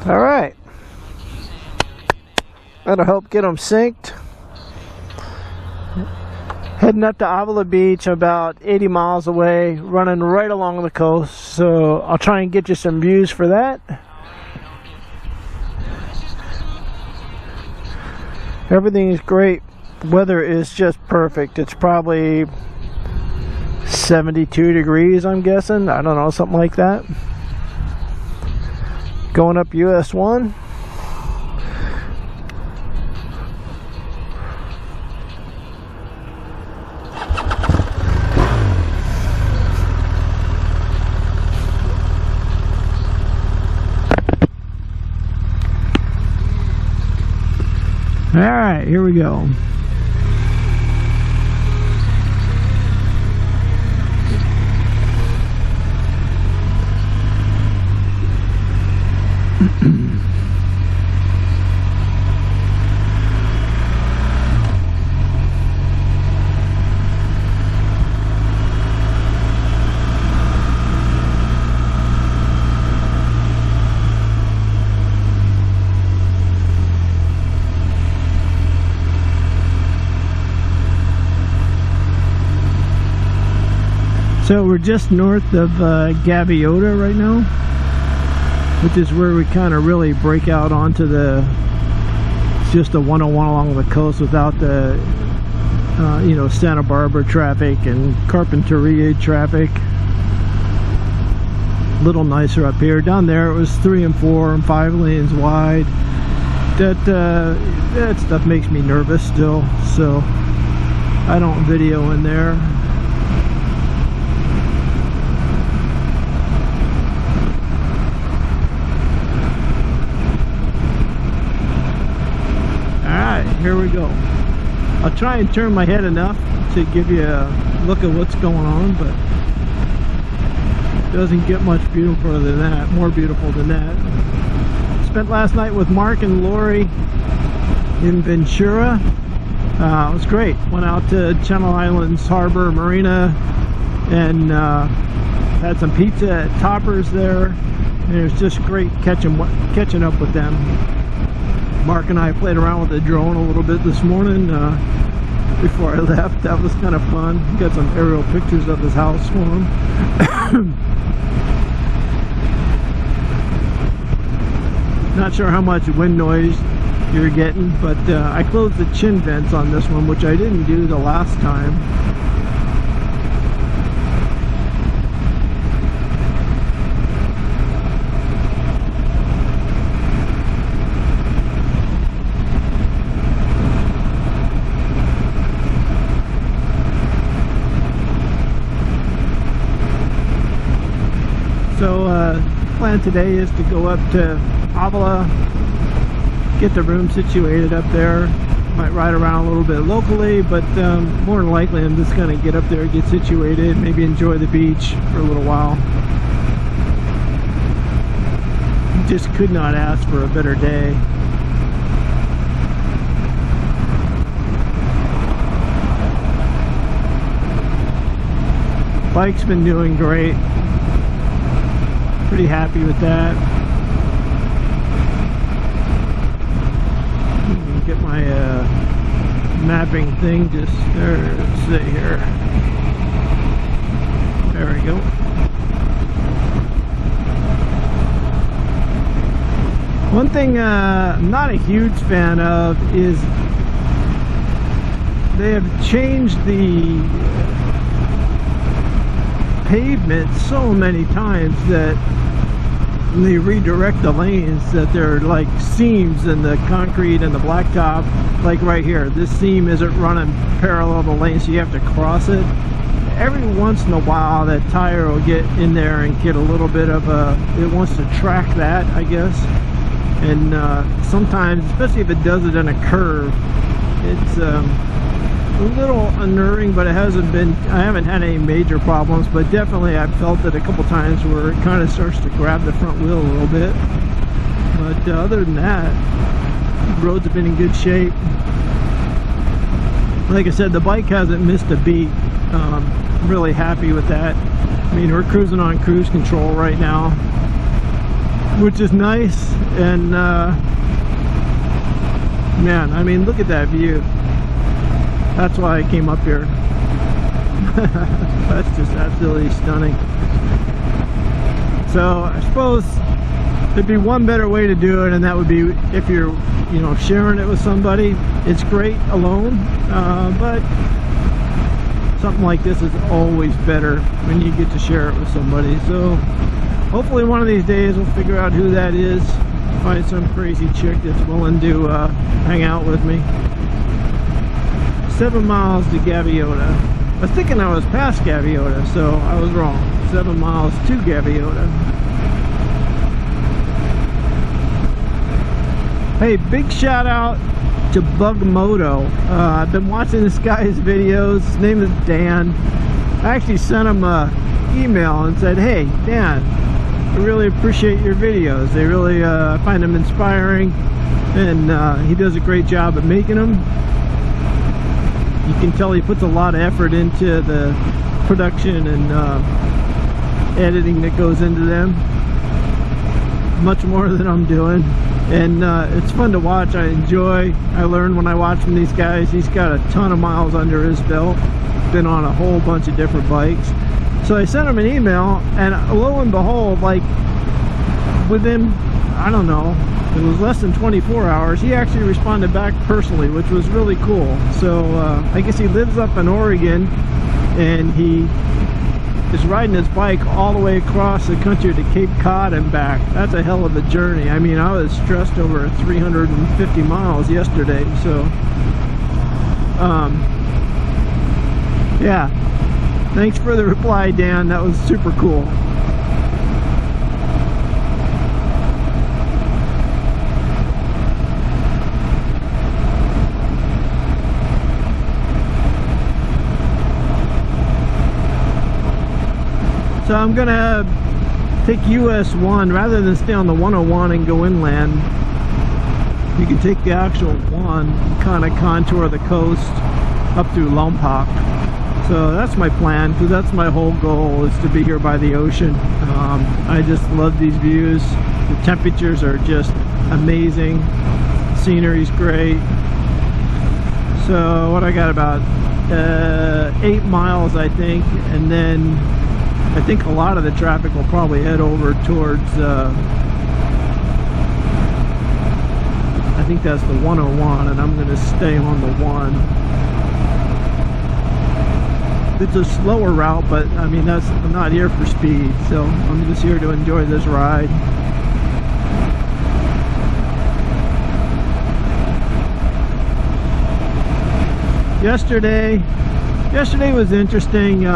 All right. That'll help get them synced. Heading up to Avila Beach, about 80 miles away, running right along the coast. So I'll try and get you some views for that. Everything is great. Weather is just perfect. It's probably 72 degrees, I'm guessing. I don't know, something like that. Going up US 1. All right, here we go. So we're just north of Gaviota right now, which is where we kind of really break out onto the, it's just a 101 along the coast without the, you know, Santa Barbara traffic and Carpinteria traffic. A little nicer up here. Down there it was 3 and 4 and 5 lanes wide. That stuff makes me nervous still, so I don't video in there. Here we go. I'll try and turn my head enough to give you a look at what's going on, but it doesn't get much beautiful than that, more beautiful than that. Spent last night with Mark and Lori in Ventura. It was great. Went out to Channel Islands Harbor Marina and had some pizza at Toppers there, and it was just great catching up with them. Mark and I played around with the drone a little bit this morning before I left. That was kind of fun. Got some aerial pictures of his house for him. Not sure how much wind noise you're getting, but I closed the chin vents on this one, which I didn't do the last time. So plan today is to go up to Avila, get the room situated up there. Might ride around a little bit locally, but more than likely I'm just going to get up there, get situated, maybe enjoy the beach for a little while. Just could not ask for a better day. Bike's been doing great. Pretty happy with that. Get my mapping thing just there. Let's see here. There we go. One thing I'm not a huge fan of is they have changed the pavement so many times that they redirect the lanes that they're like seams in the concrete and the blacktop. Like right here, this seam isn't running parallel to the lane, so you have to cross it. Every once in a while that tire will get in there and get a little bit of a, it wants to track that, I guess. And sometimes, especially if it does it in a curve, it's a little unnerving, but it hasn't been, I haven't had any major problems, but definitely I've felt it a couple times where it kind of starts to grab the front wheel a little bit. But other than that, the roads have been in good shape. Like I said, the bike hasn't missed a beat. I'm really happy with that. I mean, we're cruising on cruise control right now. which is nice. And man, I mean, look at that view. That's why I came up here. That's just absolutely stunning. So I suppose there'd be one better way to do it, and that would be if you're, you know, sharing it with somebody. It's great alone, but something like this is always better when you get to share it with somebody. So hopefully one of these days we'll figure out who that is, find some crazy chick that's willing to hang out with me. 7 miles to Gaviota. I was thinking I was past Gaviota, so I was wrong. 7 miles to Gaviota. Hey, big shout out to Bugmoto. I've been watching this guy's videos. His name is Dan. I actually sent him an email and said, hey Dan, I really appreciate your videos. They really, I find them inspiring, and he does a great job at making them. You can tell he puts a lot of effort into the production and editing that goes into them. Much more than I'm doing. And it's fun to watch. I learn when I watch from these guys. He's got a ton of miles under his belt. Been on a whole bunch of different bikes. So I sent him an email, and lo and behold, like within, I don't know, it was less than 24 hours, he actually responded back personally, which was really cool. So I guess he lives up in Oregon, and he is riding his bike all the way across the country to Cape Cod and back. That's a hell of a journey. I mean, I was stressed over 350 miles yesterday. So yeah, thanks for the reply, Dan. That was super cool. So I'm gonna take US 1 rather than stay on the 101 and go inland. You can take the actual 1 and kind of contour the coast up through Lompoc. So that's my plan, because that's my whole goal, is to be here by the ocean. I just love these views. The temperatures are just amazing. The scenery's great. So what I got, about 8 miles I think, and then I think a lot of the traffic will probably head over towards, I think that's the 101, and I'm going to stay on the 1. It's a slower route, but I mean, I'm not here for speed, so I'm just here to enjoy this ride. Yesterday was interesting.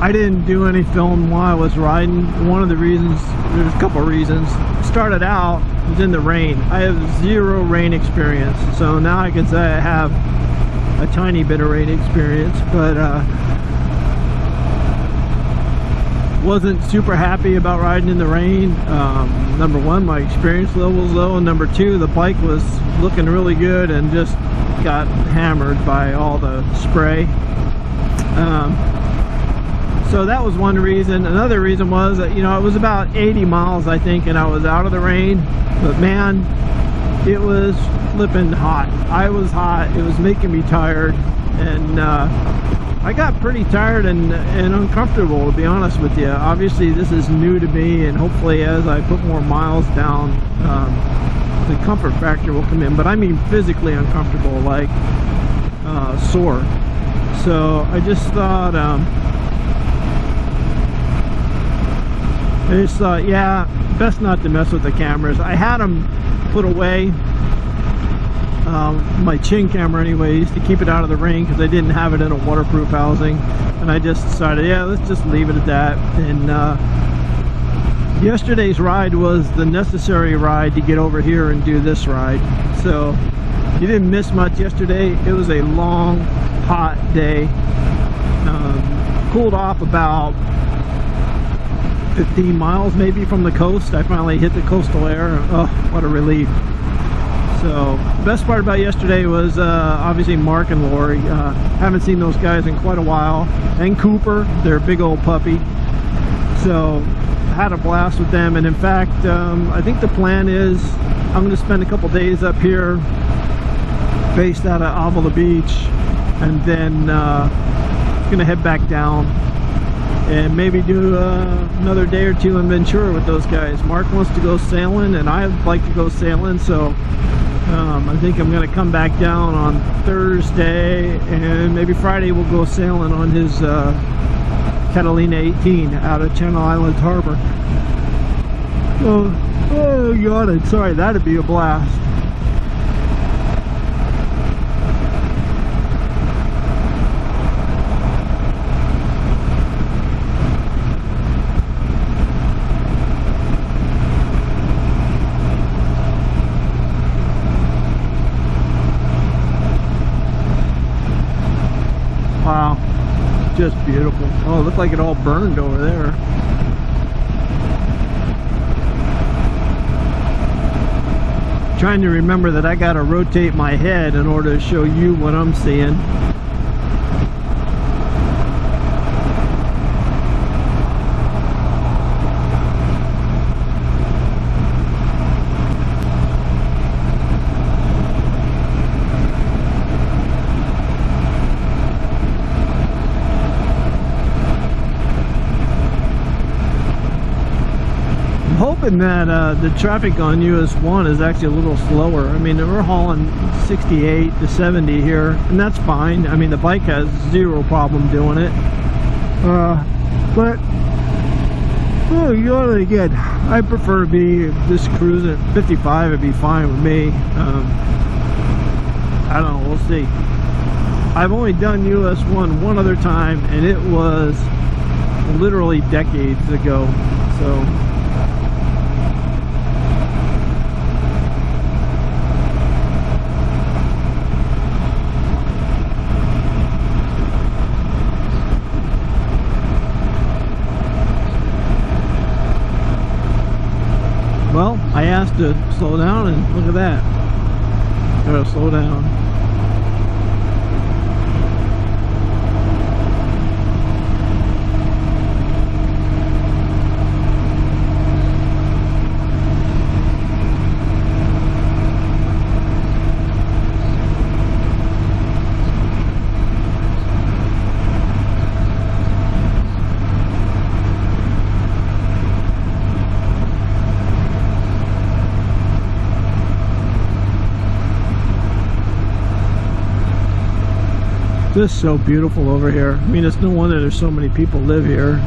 I didn't do any film while I was riding. One of the reasons, there's a couple of reasons. Started out, it was in the rain. I have 0 rain experience, so now I can say I have a tiny bit of rain experience, but wasn't super happy about riding in the rain. Number one, my experience level was low, and number two, the bike was looking really good and just got hammered by all the spray. So that was one reason. Another reason was that, you know, it was about 80 miles I think, and I was out of the rain, but man, it was flipping hot. I was hot. It was making me tired, and I got pretty tired and uncomfortable, to be honest with you. Obviously this is new to me, and hopefully as I put more miles down, the comfort factor will come in, but I mean physically uncomfortable, like sore. So I just thought, yeah, best not to mess with the cameras. I had them put away, my Chin camera anyways, to keep it out of the rain, because I didn't have it in a waterproof housing, and I just decided, yeah, let's just leave it at that. And yesterday's ride was the necessary ride to get over here and do this ride. So you didn't miss much yesterday. It was a long, hot day. Cooled off about 15 miles maybe from the coast. I finally hit the coastal air. Oh, what a relief. So the best part about yesterday was obviously Mark and Lori. Haven't seen those guys in quite a while. And Cooper, their big old puppy. So had a blast with them, and in fact, I think the plan is I'm going to spend a couple days up here based out of Avila Beach, and then going to head back down and maybe do another day or two in Ventura with those guys. Mark wants to go sailing, and I'd like to go sailing, so I think I'm going to come back down on Thursday, and maybe Friday we'll go sailing on his Catalina 18 out of Channel Islands Harbor. Oh God, I'm sorry, that'd be a blast. Wow, just beautiful. Oh, it looked like it all burned over there. Trying to remember that I gotta rotate my head in order to show you what I'm seeing. Hoping that the traffic on US 1 is actually a little slower. I mean, we're hauling 68 to 70 here, and that's fine. I mean, the bike has zero problem doing it. But oh, you know, again, I prefer to be just cruising at 55. It'd be fine with me. I don't know. We'll see. I've only done US 1 one other time, and it was literally decades ago. So. Well, I asked to slow down, and look at that. Gotta slow down. Just so beautiful over here. I mean, it's no wonder there's so many people live here.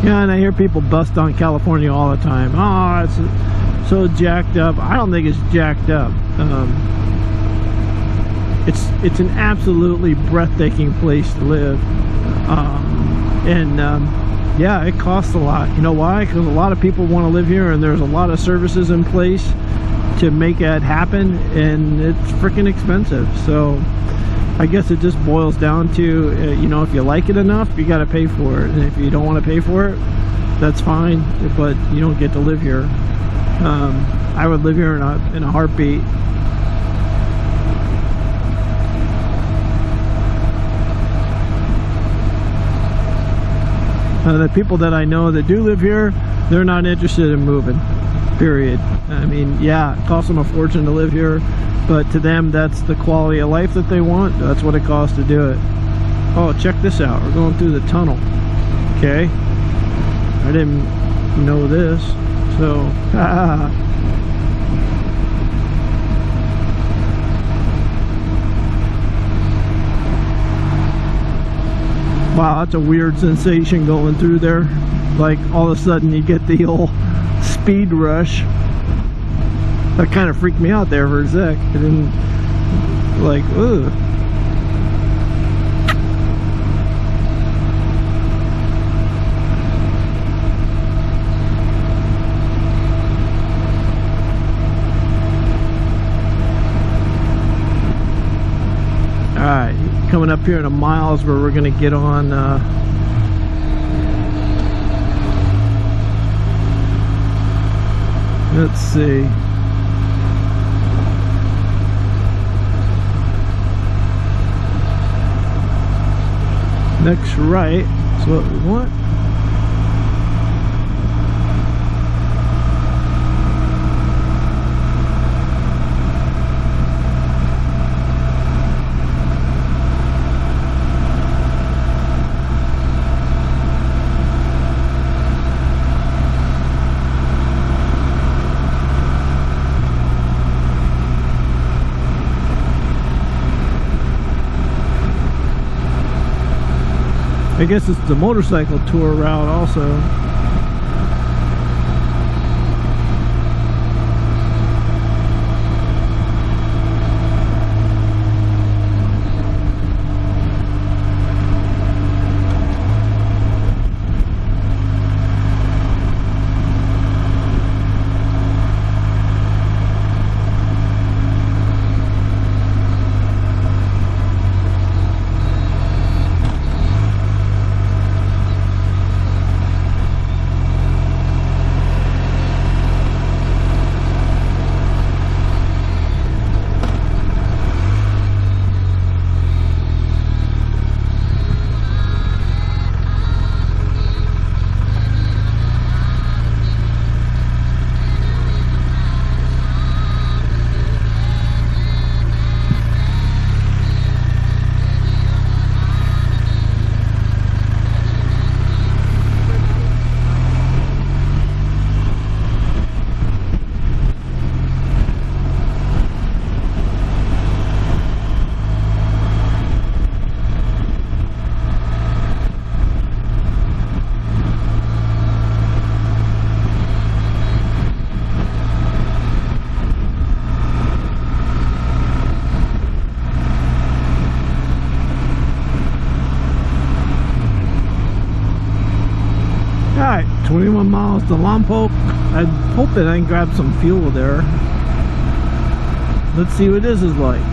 Yeah, and I hear people bust on California all the time. Oh, it's so jacked up. I don't think it's jacked up. It's an absolutely breathtaking place to live. Yeah, it costs a lot. You know why? Because a lot of people want to live here, and there's a lot of services in place to make that happen, and it's freaking expensive. So I guess it just boils down to, you know, if you like it enough, you got to pay for it. And if you don't want to pay for it, that's fine, but you don't get to live here. I would live here in a heartbeat. The people that I know that do live here, they're not interested in moving, period. I mean, yeah, it costs them a fortune to live here, but to them, that's the quality of life that they want. That's what it costs to do it. Oh, check this out. We're going through the tunnel. Okay. I didn't know this. So, wow, that's a weird sensation going through there. Like, all of a sudden you get the old speed rush. That kind of freaked me out there for a sec. I didn't, like, ugh. Alright, coming up here in a mile is where we're going to get on let's see. Next right is what we want. I guess it's the motorcycle tour route also. Alright, 21 miles to Lompoc. I'm hoping I can grab some fuel there. Let's see what this is like.